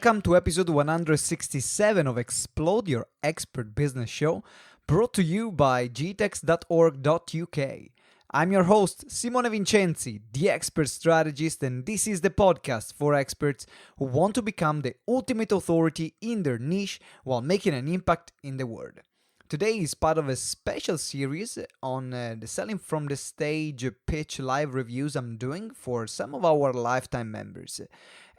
Welcome to episode 167 of Explode Your Expert Business Show, brought to you by gtex.org.uk. I'm your host, Simone Vincenzi, the Experts Strategist, and this is the podcast for experts who want to become the ultimate authority in their niche while making an impact in the world. Today is part of a special series on the Selling from the Stage pitch live reviews I'm doing for some of our lifetime members.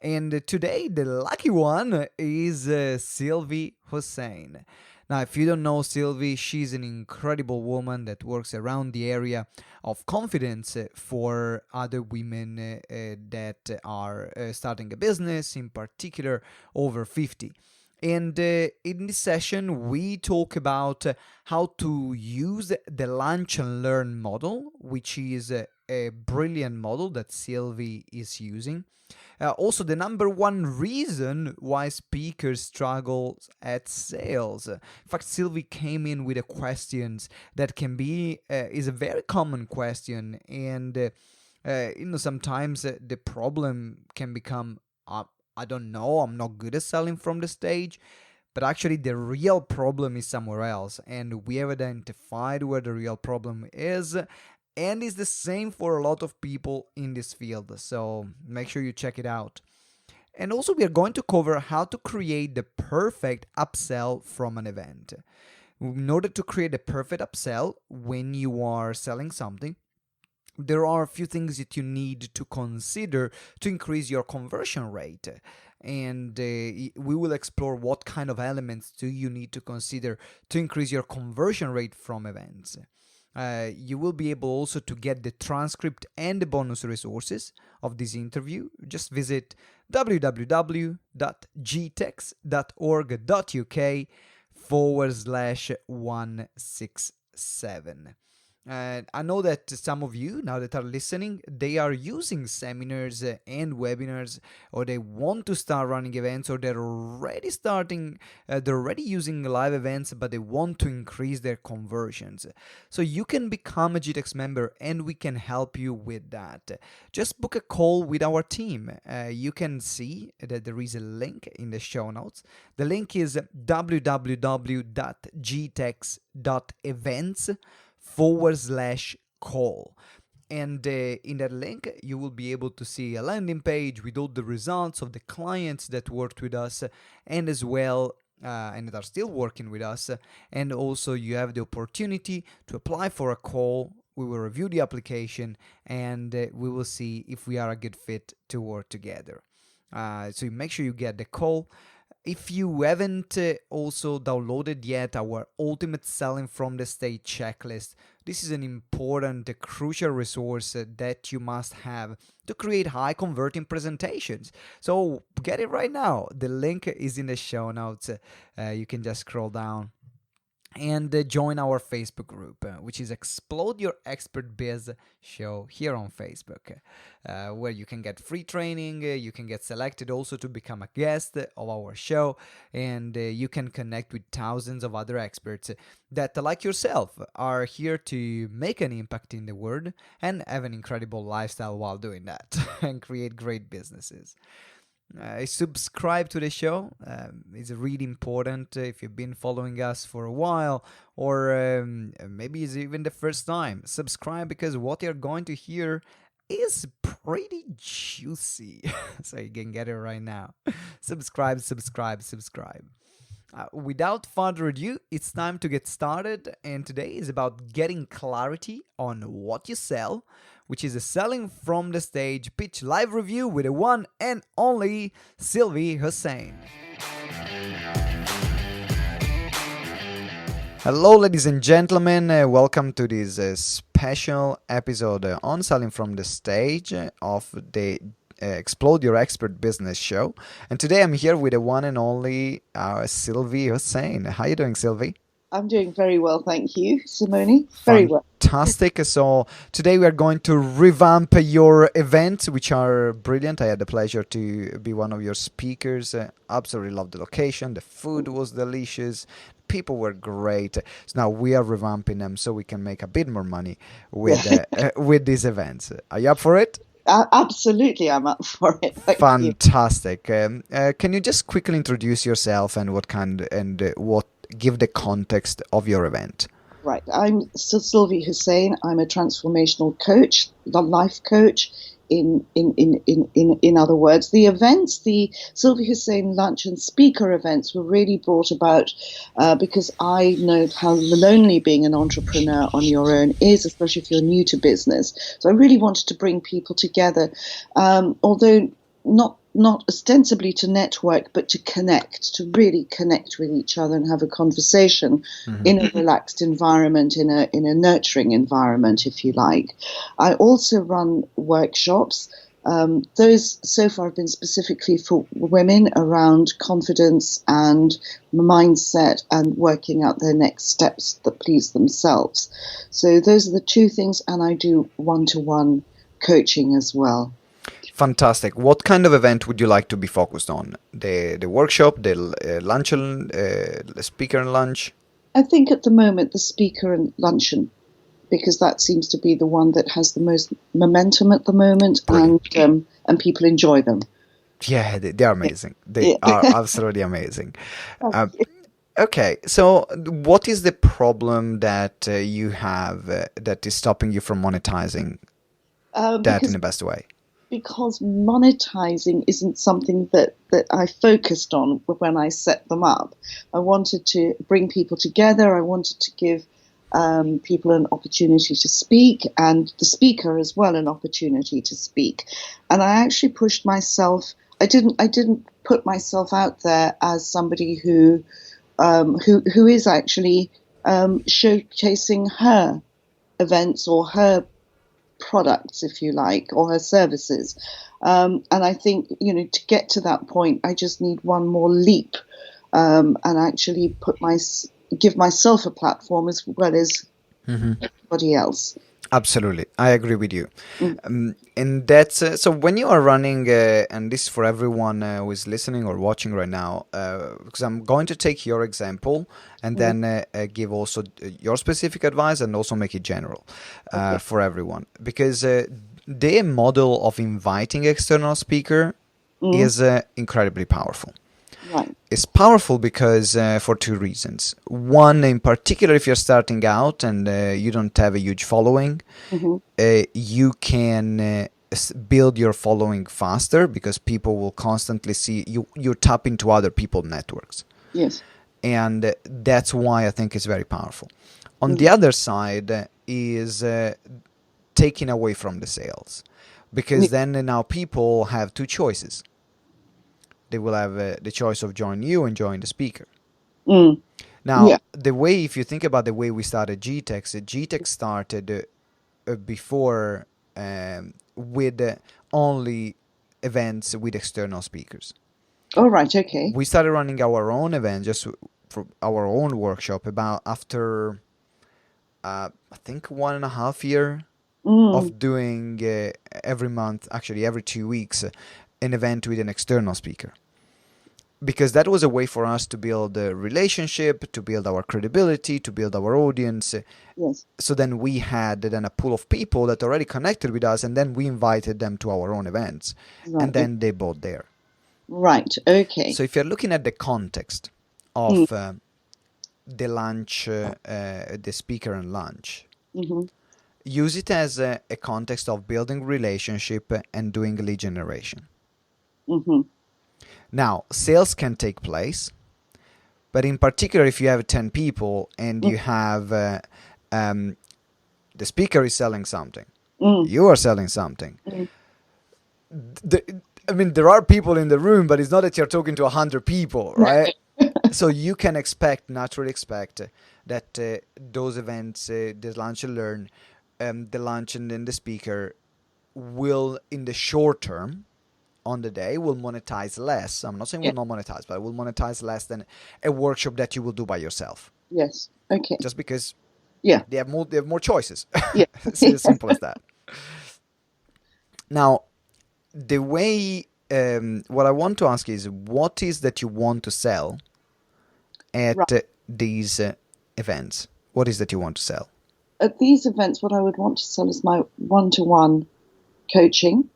And today, the lucky one is Silvy Hussain. Now, if you don't know Sylvi, she's an incredible woman that works around the area of confidence for other women that are starting a business, in particular over 50. And in this session, we talk about how to use the lunch and learn model, which is a brilliant model that Sylvie is using. Also, the number one reason why speakers struggle at sales. In fact, Sylvie came in with a question that can be is a very common question, and sometimes the problem can become I don't know, I'm not good at selling from the stage, but actually the real problem is somewhere else, and we have identified where the real problem is. And it's the same for a lot of people in this field, so make sure you check it out. And also, we are going to cover how to create the perfect upsell from an event. In order to create a perfect upsell when you are selling something, there are a few things that you need to consider to increase your conversion rate. And we will explore what kind of elements do you need to consider to increase your conversion rate from events. You will be able also to get the transcript and the bonus resources of this interview. Just visit www.gtex.org.uk/167. I know that some of you, now that are listening, they are using seminars and webinars, or they want to start running events, or they're already using live events, but they want to increase their conversions. So you can become a GTeX member, and we can help you with that. Just book a call with our team. You can see that there is a link in the show notes. The link is www.gtex.events/call. And in that link, you will be able to see a landing page with all the results of the clients that worked with us, and as well, and that are still working with us. And also, you have the opportunity to apply for a call. We will review the application, and we will see if we are a good fit to work together. So make sure you get the call. If you haven't also downloaded yet our Ultimate Selling from the Stage checklist, this is an important, crucial resource that you must have to create high converting presentations. So get it right now. The link is in the show notes. You can just scroll down and join our Facebook group, which is Explode Your Expert Biz Show here on Facebook, where you can get free training, you can get selected also to become a guest of our show, and you can connect with thousands of other experts that, like yourself, are here to make an impact in the world and have an incredible lifestyle while doing that and create great businesses. Subscribe to the show. It's really important if you've been following us for a while, or maybe it's even the first time. Subscribe, because what you're going to hear is pretty juicy. So you can get it right now. Subscribe. Without further ado, it's time to get started, and today is about getting clarity on what you sell, which is a Selling from the Stage pitch live review with the one and only Silvy Hussain. Hello, ladies and gentlemen. Welcome to this special episode on Selling from the Stage of the Explode Your Expert Business Show. And today I'm here with the one and only Silvy Hussain. How are you doing, Sylvie? I'm doing very well, thank you, Simone. Very well. Fantastic. So today we are going to revamp your events, which are brilliant. I had the pleasure to be one of your speakers. Absolutely loved the location. The food was delicious. People were great. So now we are revamping them so we can make a bit more money with these events. Are you up for it? Absolutely, I'm up for it. Thank you. Fantastic. Can you just quickly introduce yourself and what give the context of your event? Right. I'm Sylvy Hussain. I'm a transformational coach, the life coach. In other words, the events, the Silvy Hussain lunch and speaker events were really brought about because I know how lonely being an entrepreneur on your own is, especially if you're new to business. So I really wanted to bring people together, although not ostensibly to network, but to connect, to really connect with each other and have a conversation in a relaxed environment, in a nurturing environment, if you like. I also run workshops. Those so far have been specifically for women around confidence and mindset and working out their next steps that please themselves. So those are the two things, and I do one-to-one coaching as well. Fantastic. What kind of event would you like to be focused on? The workshop, the luncheon, the speaker and lunch? I think at the moment the speaker and luncheon, because that seems to be the one that has the most momentum at the moment, and people enjoy them. Yeah, they are amazing. They Yeah. are absolutely amazing. Okay, so what is the problem that you have that is stopping you from monetizing that in the best way? Because monetizing isn't something that I focused on when I set them up. I wanted to bring people together. I wanted to give people an opportunity to speak, and the speaker as well an opportunity to speak. And I actually pushed myself. I didn't put myself out there as somebody who is actually showcasing her events or her products, if you like, or her services. And I think, to get to that point, I just need one more leap, and actually give myself a platform as well as everybody else. Absolutely, I agree with you. And that's so when you are running, and this is for everyone who is listening or watching right now, because I'm going to take your example and then give also your specific advice and also make it general for everyone. Because the model of inviting external speaker is incredibly powerful. Right. It's powerful because for two reasons. One, in particular, if you're starting out and you don't have a huge following, you can build your following faster because people will constantly see you. You tap into other people's networks. Yes. And that's why I think it's very powerful. On the other side is taking away from the sales, because then now people have two choices. They will have the choice of joining you and joining the speaker. Now, the way, if you think about the way we started GTeX started before with only events with external speakers. Oh, right. Okay. We started running our own event, just for our own workshop, about after, I think, 1.5 years of doing every month, actually every 2 weeks, an event with an external speaker. Because that was a way for us to build a relationship, to build our credibility, to build our audience. Yes. So then we had then a pool of people that already connected with us, and then we invited them to our own events, and then they bought there. Right. Okay. So if you're looking at the context of the lunch, the speaker and lunch, use it as a context of building relationship and doing lead generation. Now, sales can take place, but in particular, if you have 10 people and you have the speaker is selling something, you are selling something. There are people in the room, but it's not that you're talking to 100 people, right? So you can naturally expect that those events, the lunch and learn, the lunch and then the speaker will, in the short term, on the day, will monetize less. I'm not saying will not monetize, but will monetize less than a workshop that you will do by yourself. Yes. Okay. Just because they have more choices. Yeah. It's as simple as that. Now, the way what I want to ask is, what is that you want to sell at these events? What is that you want to sell? At these events, what I would want to sell is my one-to-one coaching.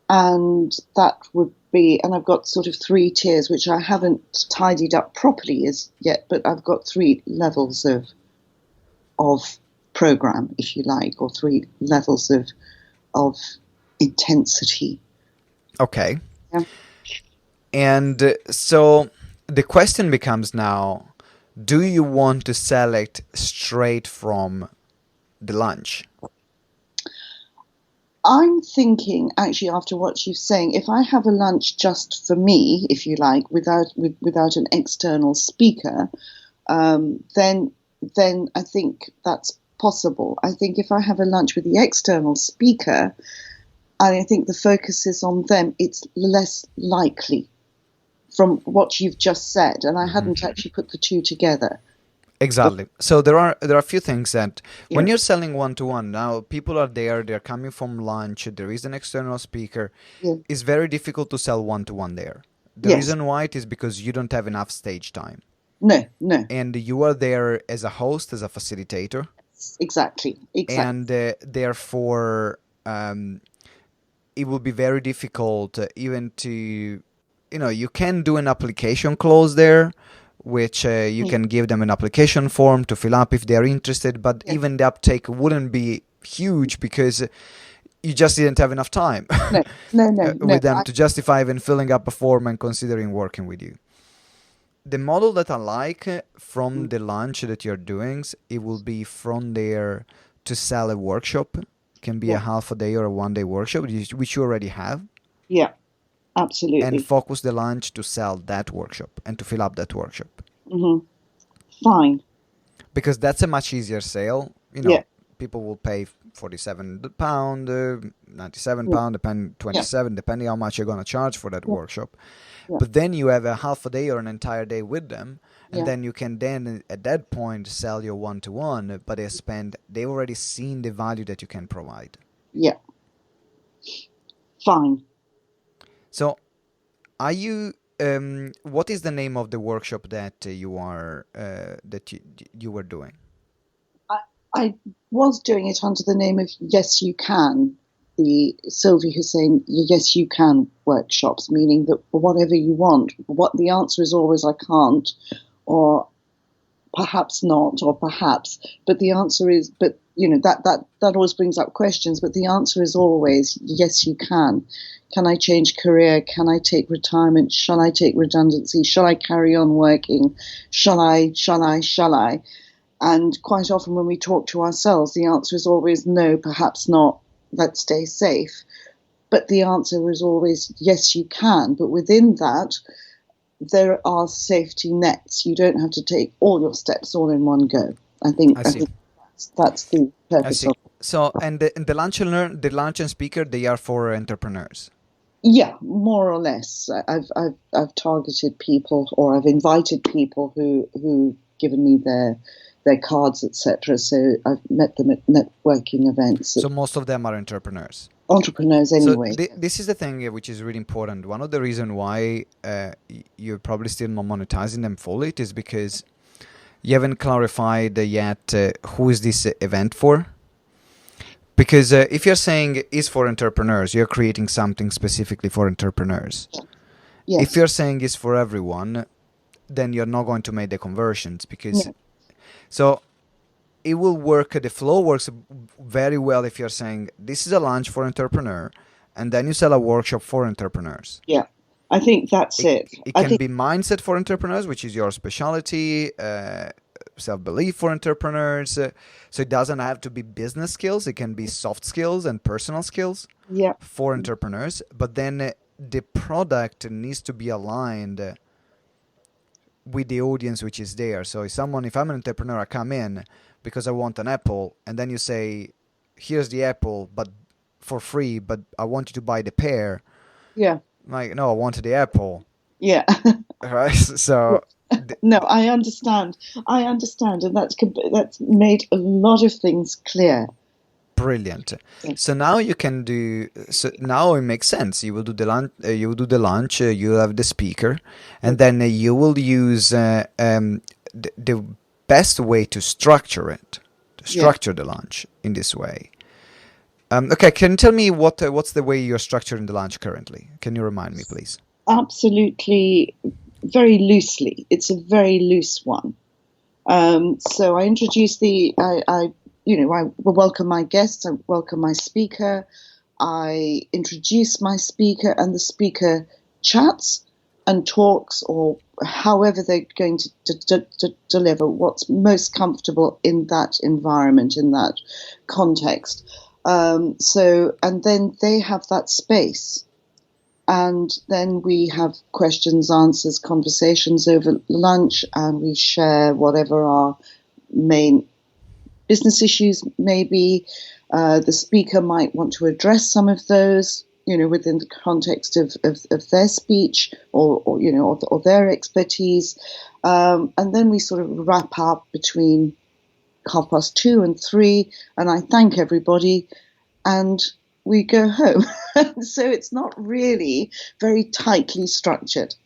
and that would be, and I've got sort of 3 tiers, which I haven't tidied up properly as yet, but I've got 3 levels of program, if you like, or 3 levels of intensity. Okay. Yeah. And so the question becomes now, do you want to select straight from the lunch? I'm thinking, actually, after what you're saying, if I have a lunch just for me, if you like, without an external speaker, then I think that's possible. I think if I have a lunch with the external speaker, I think the focus is on them, it's less likely from what you've just said, and I hadn't actually put the two together. Exactly. So there are a few things that when Yeah. you're selling one-to-one, now people are there, they're coming from lunch, there is an external speaker. Yeah. It's very difficult to sell one-to-one there. The Yes. reason why it is because you don't have enough stage time. No. And you are there as a host, as a facilitator. Exactly. And therefore it will be very difficult even to, you can do an application close there, which you can give them an application form to fill up if they're interested, but even the uptake wouldn't be huge because you just didn't have enough time No. with them to justify even filling up a form and considering working with you. The model that I like from the launch that you're doing, it will be from there to sell a workshop. Can be a half a day or a 1-day workshop, which you already have. Yeah, absolutely. And focus the launch to sell that workshop and to fill up that workshop. Fine. Because that's a much easier sale. People will pay £47, £97, depending 27, depending how much you're going to charge for that workshop. But then you have a half a day or an entire day with them, and then you can then at that point sell your one-to-one, but they've already seen the value that you can provide. Yeah. Fine. So are you what is the name of the workshop that you are that you were doing? I was doing it under the name of Yes You Can, the Silvy Hussain Yes You Can workshops, meaning that whatever you want, what the answer is always I can't, or perhaps not, or perhaps, but the answer is, but that always brings up questions, but the answer is always yes you can. Can I change career? Can I take retirement? Shall I take redundancy? Shall I carry on working? Shall I? And quite often when we talk to ourselves, the answer is always no, perhaps not, let's stay safe. But the answer is always yes, you can. But within that, there are safety nets. You don't have to take all your steps all in one go. I think that's the purpose of it. So, and the lunch and speaker, they are for entrepreneurs. Yeah, more or less. I've targeted people, or I've invited people who given me their cards, etc. So I've met them at networking events. So most of them are entrepreneurs. Entrepreneurs, anyway. So this is the thing which is really important. One of the reasons why you're probably still not monetizing them fully is because you haven't clarified yet who is this event for. Because if you're saying it's for entrepreneurs, you're creating something specifically for entrepreneurs. Yes. If you're saying it's for everyone, then you're not going to make the conversions because... So it will work, the flow works very well if you're saying this is a launch for entrepreneur and then you sell a workshop for entrepreneurs. Yeah, I think that's it. It can be mindset for entrepreneurs, which is your specialty, self-belief for entrepreneurs. So it doesn't have to be business skills. It can be soft skills and personal skills for entrepreneurs. But then the product needs to be aligned with the audience which is there. So if I'm an entrepreneur, I come in because I want an apple, and then you say, here's the apple, but for free, but I want you to buy the pear. Yeah. Like, no, I wanted the apple. Yeah. Right. So. No, I understand, and that's made a lot of things clear. Brilliant. So now you can do. So now it makes sense. You will do the lunch. You have the speaker, and then you will use the best way to structure it. To structure the lunch in this way Okay, can you tell me what's the way you're structuring the lunch currently? Can you remind me, please? Absolutely, very loosely. It's a very loose one. So I introduce I welcome my guests, I welcome my speaker, I introduce my speaker, and the speaker chats and talks, or however they're going to deliver what's most comfortable in that environment, in that context. And then they have that space. And then we have questions, answers, conversations over lunch, and we share whatever our main business issues may be. The speaker might want to address some of those, within the context of their speech or their expertise. And then we sort of wrap up between 2:30 and 3, and I thank everybody, and we go home. So it's not really very tightly structured.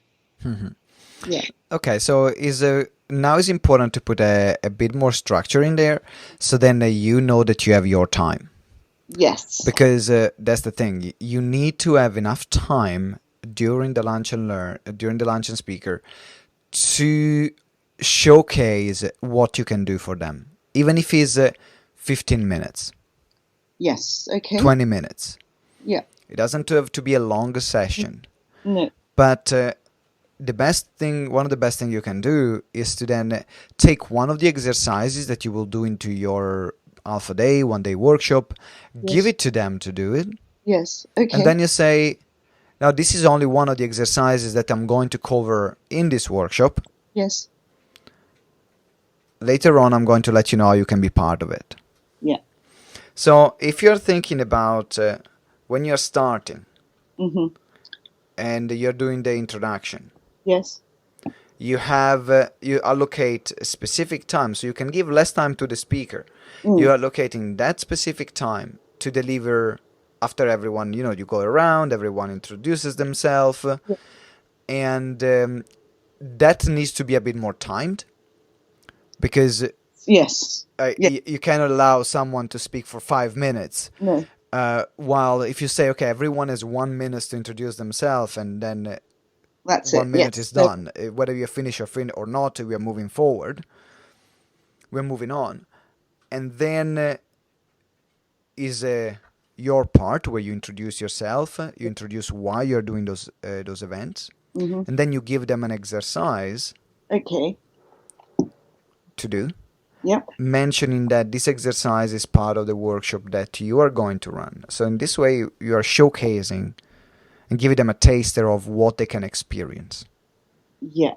Yeah. Okay, so now it's important to put a bit more structure in there, so then you know that you have your time. Yes. Because that's the thing. You need to have enough time during the lunch and speaker to showcase what you can do for them, even if it's 15 minutes. Yes. Okay. 20 minutes. Yeah. It doesn't have to be a longer session. No. But one of the best thing you can do is to then take one of the exercises that you will do into your Alpha Day, 1-day workshop, give it to them to do it. Yes. Okay. And then you say, now this is only one of the exercises that I'm going to cover in this workshop. Yes. Later on, I'm going to let you know how you can be part of it. Yeah. So if you're thinking about when you're starting and you're doing the introduction, yes, you allocate a specific time, so you can give less time to the speaker. You're allocating that specific time to deliver after everyone, you go around, everyone introduces themselves, and that needs to be a bit more timed, because yes, you cannot allow someone to speak for 5 minutes. No. While if you say, okay, everyone has 1 minute to introduce themselves, and then that's 1 minute yes. is done. Whether you finish or not, we are moving forward. We're moving on. And then is your part where you introduce yourself, you introduce why you're doing those events, and then you give them an exercise Okay. to do. Yep. Mentioning that this exercise is part of the workshop that you are going to run. So in this way, you are showcasing and giving them a taster of what they can experience. Yeah.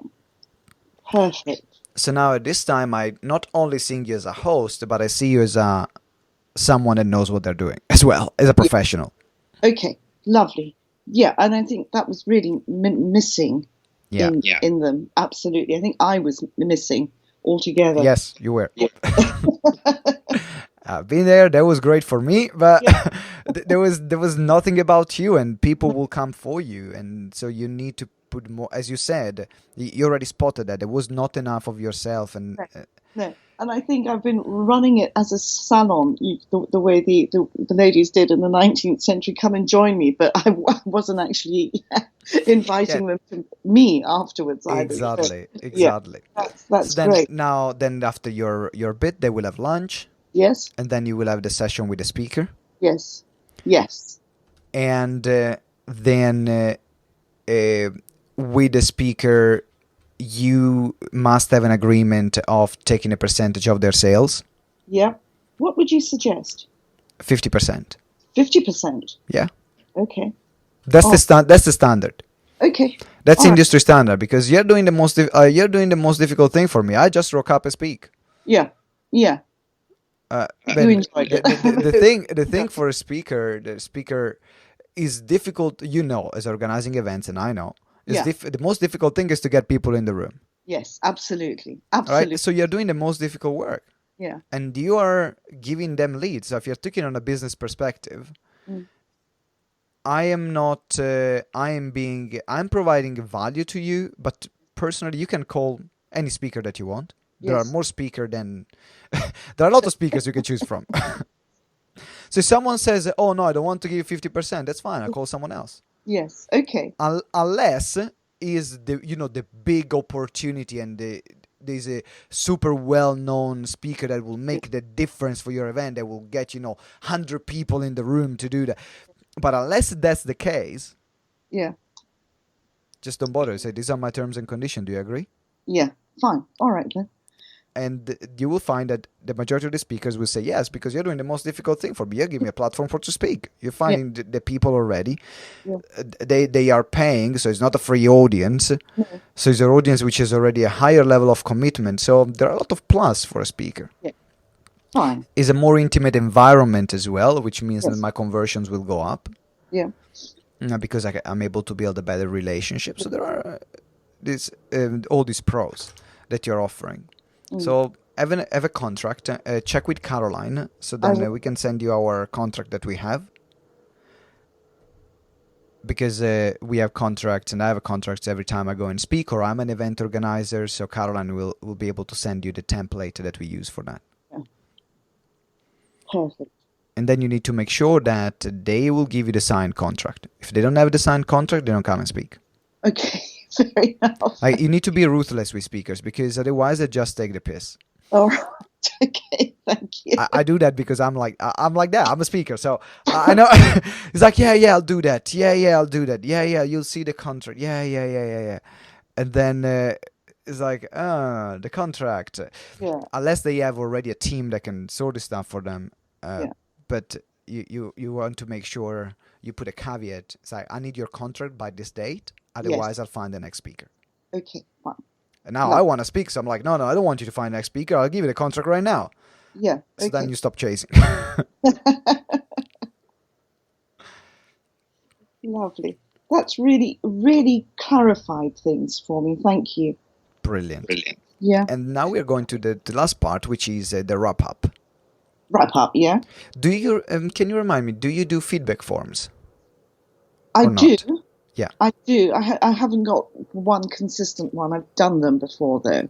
Perfect. So now at this time, I not only see you as a host, but I see you as someone that knows what they're doing as well, as a professional. Okay. Lovely. Yeah, and I think that was really missing in them. Absolutely. I think I was missing altogether. Yes, you were. I've been there. That was great for me, but there was nothing about you, and people will come for you, and so you need to put more. As you said, you already spotted that there was not enough of yourself, and no. And I think I've been running it as a salon, the way the ladies did in the 19th century, come and join me, but I wasn't actually inviting them to me afterwards either. Exactly. Yeah, that's so great. Then after your bit, they will have lunch. Yes. And then you will have the session with the speaker. Yes. Yes. And then with the speaker, you must have an agreement of taking a percentage of their sales. Yeah. What would you suggest? 50%. 50%? Yeah. Okay. That's the standard. Okay. That's industry standard, because you're doing the most difficult thing for me. I just rock up and speak. Yeah. Yeah. You enjoyed it. The thing for a speaker, the speaker is difficult, as organizing events, and I know. The most difficult thing is to get people in the room. Yes, absolutely. Absolutely. Right? So you're doing the most difficult work. Yeah. And you are giving them leads. So if you're taking on a business perspective, I'm providing value to you, but personally, you can call any speaker that you want. There are more speakers than there are a lot of speakers you can choose from. So if someone says, "Oh no, I don't want to give you 50%," that's fine. I'll call someone else. Yes. Okay. Unless is the big opportunity and there's a super well-known speaker that will make the difference for your event, that will get 100 people in the room to do that. But unless that's the case, Yeah. just don't bother. Say, these are my terms and conditions. Do you agree? Yeah. Fine. All right then. And you will find that the majority of the speakers will say yes, because you're doing the most difficult thing for me. You're giving me a platform for to speak. You're finding the people already. Yeah. They are paying, so it's not a free audience. No. So it's an audience which is already a higher level of commitment. So there are a lot of plus for a speaker. Yeah. Fine. It's a more intimate environment as well, which means Yes. that my conversions will go up. Yeah. Because I'm able to build a better relationship. So there are all these pros that you're offering. So have a contract. Check with Caroline, so then we can send you our contract that we have. Because we have contracts, and I have a contract every time I go and speak, or I'm an event organizer. So Caroline will be able to send you the template that we use for that. Yeah. Perfect. And then you need to make sure that they will give you the signed contract. If they don't have the signed contract, they don't come and speak. Okay. Fair enough. You need to be ruthless with speakers, because otherwise they just take the piss. All right. Okay. Thank you. I do that because I'm like that. I'm a speaker, so I know. It's like, yeah, I'll do that. Yeah, I'll do that. Yeah, you'll see the contract. Yeah. And then it's like, the contract. Yeah. Unless they have already a team that can sort the stuff for them. Yeah. But you want to make sure you put a caveat. It's like, I need your contract by this date. Otherwise, I'll find the next speaker. Okay. Fine. And now I want to speak, so I'm like, no, I don't want you to find the next speaker. I'll give you the contract right now. Yeah. So Okay. then you stop chasing. Lovely. That's really, really clarified things for me. Thank you. Brilliant. Yeah. And now we're going to the last part, which is the wrap up. Wrap up. Yeah. Do you can you remind me? Do you do feedback forms? I Or do. not? Yeah. I do. I haven't got one consistent one. I've done them before, though.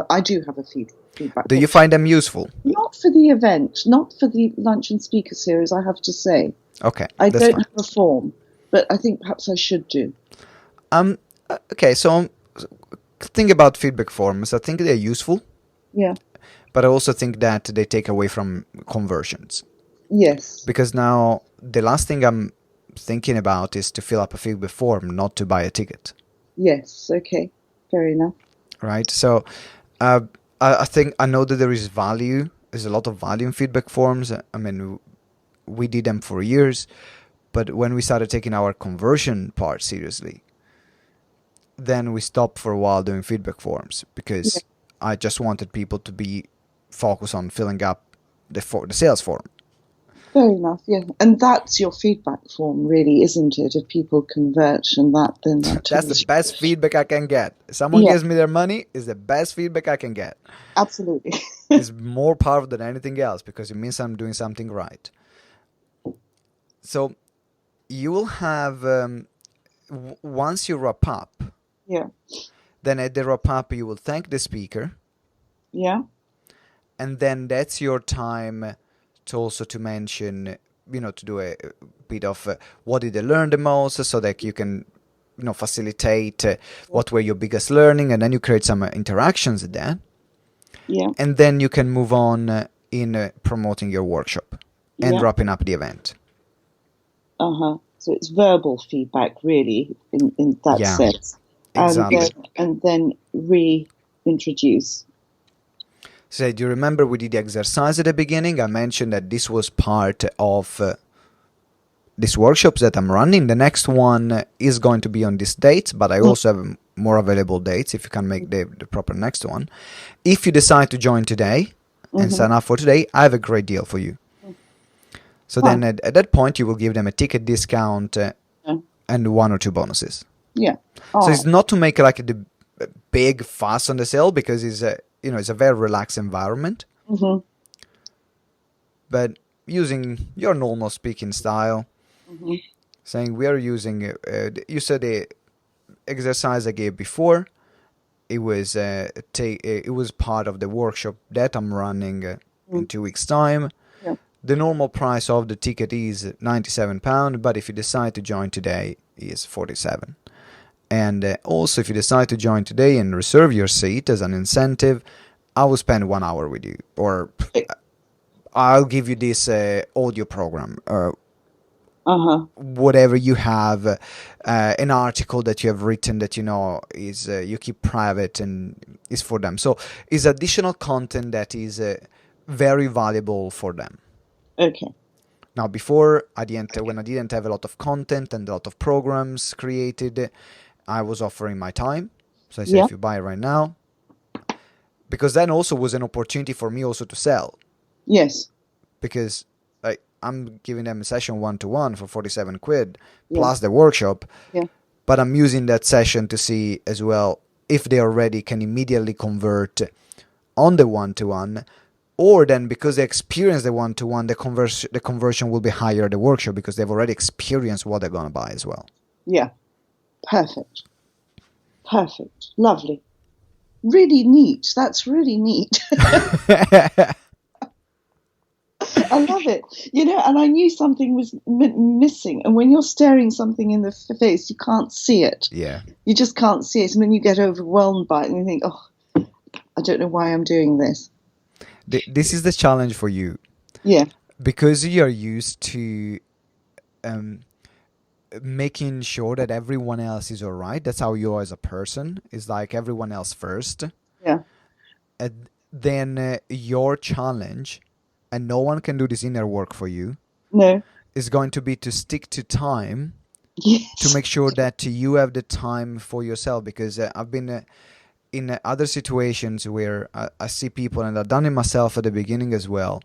I do have a feedback. Do you find them useful? Not for the event, not for the lunch and speaker series, I have to say. Okay, I that's don't fine. have a form, but I think perhaps I should do. Okay, so think about feedback forms. I think they're useful, Yeah. but I also think that they take away from conversions. Yes. Because now the last thing I'm thinking about is to fill up a feedback form, not to buy a ticket. Yes. Okay. Fair enough. Right? So I think I know that there is value. There's a lot of value in feedback forms. I mean, we did them for years, but when we started taking our conversion part seriously, then we stopped for a while doing feedback forms, because I just wanted people to be focused on filling up the sales form. Fair enough. Yeah. And that's your feedback form, really, isn't it? If people convert and that, then That's the best feedback I can get. If someone gives me their money, is the best feedback I can get. Absolutely. It's more powerful than anything else, because it means I'm doing something right. So you will have, once you wrap up, Yeah. then at the wrap up you will thank the speaker, Yeah. and then that's your time to also to mention, to do a bit of what did they learn the most, so that you can, facilitate what were your biggest learning, and then you create some interactions there. Yeah. And then you can move on in promoting your workshop and wrapping up the event. So it's verbal feedback, really, in that sense. Exactly. And then reintroduce. So do you remember we did the exercise at the beginning? I mentioned that this was part of these workshops that I'm running. The next one is going to be on this date, but I also have more available dates if you can make the proper next one. If you decide to join today and sign up for today, I have a great deal for you. So then at that point, you will give them a ticket discount and 1 or 2 bonuses. Yeah. So it's not to make like the big fuss on the sale, because it's a very relaxed environment. But using your normal speaking style, saying we are using, you said the exercise I gave before, it was part of the workshop that I'm running in 2 weeks' time. the normal price of the ticket is £97, but if you decide to join today, is 47. And also, if you decide to join today and reserve your seat as an incentive, I will spend 1 hour with you, or I'll give you this audio program, whatever you have, an article that you have written that is you keep private and is for them. So it's additional content that is very valuable for them. Okay. Now, before when I didn't have a lot of content and a lot of programs created, I was offering my time. So I said, if you buy right now, because then also was an opportunity for me also to sell. Yes. Because I'm giving them a session 1-to-1 for 47 quid plus the workshop. Yeah. But I'm using that session to see as well if they already can immediately convert on the 1-to-1, or then because they experience the 1-to-1, the conversion will be higher at the workshop because they've already experienced what they're going to buy as well. Yeah. Perfect. Lovely. Really neat. That's really neat. I love it. And I knew something was missing. And when you're staring something in the face, you can't see it. Yeah. You just can't see it. And then you get overwhelmed by it and you think, I don't know why I'm doing this. This is the challenge for you. Yeah. Because you're used to making sure that everyone else is all right. That's how you are as a person. It's like everyone else first. Yeah. And then your challenge, and no one can do this inner work for you. No. Is going to be to stick to time. Yes. To make sure that you have the time for yourself. Because I've been in other situations where I see people, and I've done it myself at the beginning as well,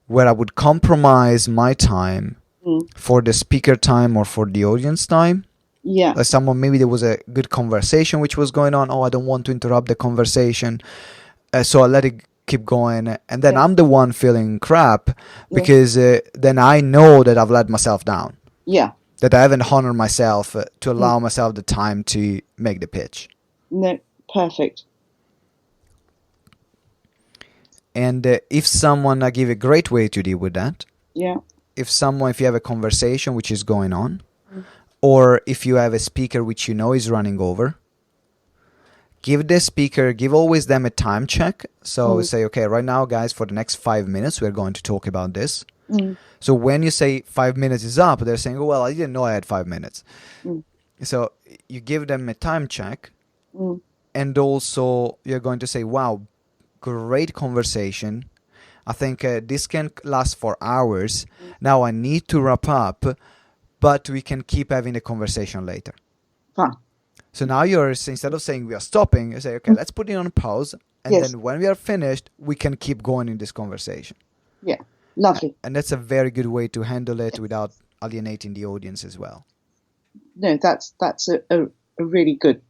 where I would compromise my time for the speaker time or for the audience time. Yeah. Maybe there was a good conversation which was going on. I don't want to interrupt the conversation. So I let it keep going. And then I'm the one feeling crap because then I know that I've let myself down. Yeah. That I haven't honored myself to allow myself the time to make the pitch. No, perfect. And if someone, I give a great way to deal with that. Yeah. If you have a conversation which is going on, or if you have a speaker which is running over, give always them a time check. So say, okay, right now, guys, for the next 5 minutes, we're going to talk about this. So when you say 5 minutes is up, they're saying, oh, well, I didn't know I had 5 minutes. So you give them a time check. And also you're going to say, wow, great conversation. I think this can last for hours. Now I need to wrap up, but we can keep having the conversation later. Fine. So now instead of saying we are stopping, you say, okay, let's put it on pause. And then when we are finished, we can keep going in this conversation. Yeah. Lovely. And that's a very good way to handle it without alienating the audience as well. No, that's a really good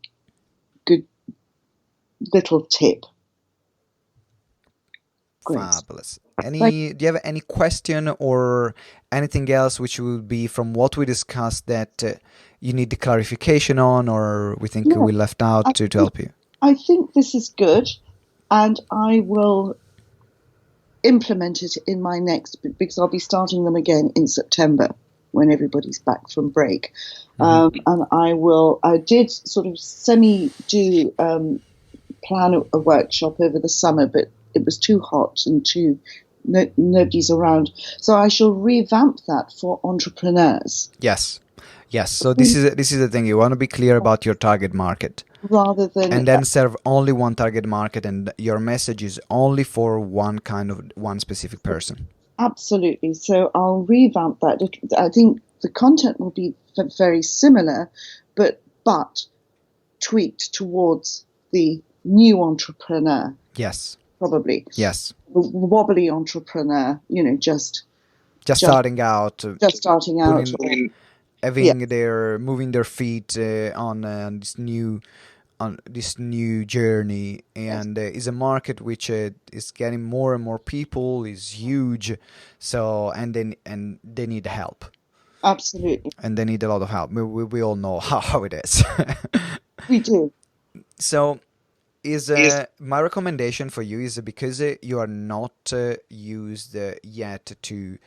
little tip. Great. Fabulous. Do you have any question or anything else which would be from what we discussed that you need the clarification on, or we think we left out to help you? I think this is good, and I will implement it in my next, because I'll be starting them again in September when everybody's back from break. And I did sort of plan a workshop over the summer, but it was too hot and nobody's around. So I shall revamp that for entrepreneurs. Yes. So this is the thing. You want to be clear about your target market. Rather than... And then serve only one target market, and your message is only for one specific person. Absolutely. So I'll revamp that. I think the content will be very similar, but tweaked towards the new entrepreneur. Yes. Probably. Yes. The wobbly entrepreneur, just starting out. Just starting out. They're moving their feet on this new journey, and is a market which is getting more and more people, is huge. So and they need help. Absolutely. And they need a lot of help. We all know how it is. We do. So is my recommendation for you is because you are not used yet to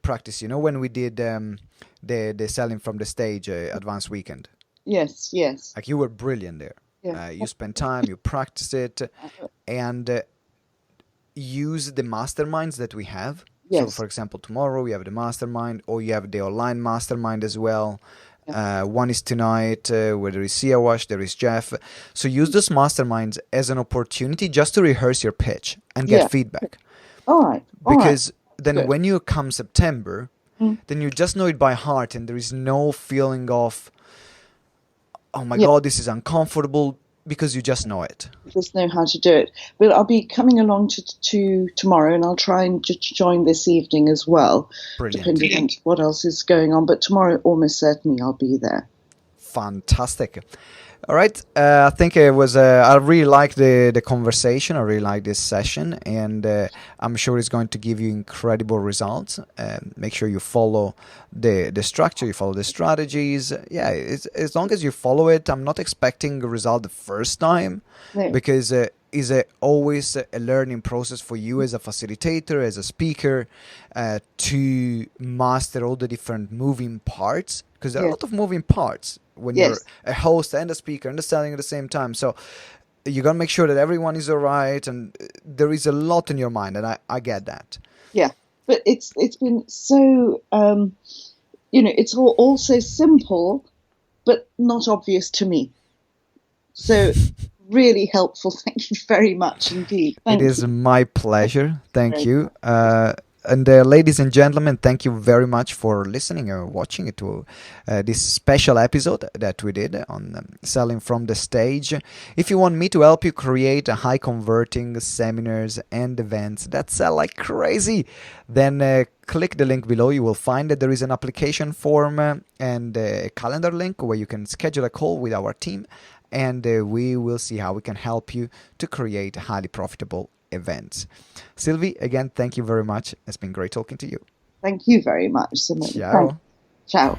practice. You know, when we did the selling from the stage advanced weekend, Yes, yes. like you were brilliant there. Yeah. You spent time, you practice it, and use the masterminds that we have. So, Yes. for example, tomorrow we have the mastermind, or you have the online mastermind as well. Yeah. One is tonight, where there is Siawash, there is Jeff. So use those masterminds as an opportunity just to rehearse your pitch and get Yeah. feedback. All right. All right. Because then Good. when you come September, Mm. then you just know it by heart, and there is no feeling of, oh my Yeah. God, this is uncomfortable, because you just know it. Just know how to do it. But I'll be coming along to tomorrow, and I'll try and join this evening as well, Brilliant. depending on what else is going on. But tomorrow, almost certainly, I'll be there. Fantastic. All right. I think it was. I really like the conversation. I really like this session, and I'm sure it's going to give you incredible results. Make sure you follow the structure. You follow the strategies. Yeah, as long as you follow it. I'm not expecting a result the first time, No. because it's always a learning process for you as a facilitator, as a speaker, to master all the different moving parts. Because there are a Yes. lot of moving parts when Yes. you're a host and a speaker and a selling at the same time. So you gotta make sure that everyone is all right, and there is a lot in your mind, and I get that. Yeah. But it's been so it's all so simple, but not obvious to me. So really helpful. Thank you very much indeed. Thank It is you. my pleasure. Thank Very you. And ladies and gentlemen, thank you very much for listening or watching it to this special episode that we did on selling from the stage. If you want me to help you create a high converting seminars and events that sell like crazy, then click the link below. You will find that there is an application form and a calendar link where you can schedule a call with our team, and we will see how we can help you to create highly profitable events. Sylvie, again, thank you very much. It's been great talking to you. Thank you very much, Simone. Ciao. Ciao.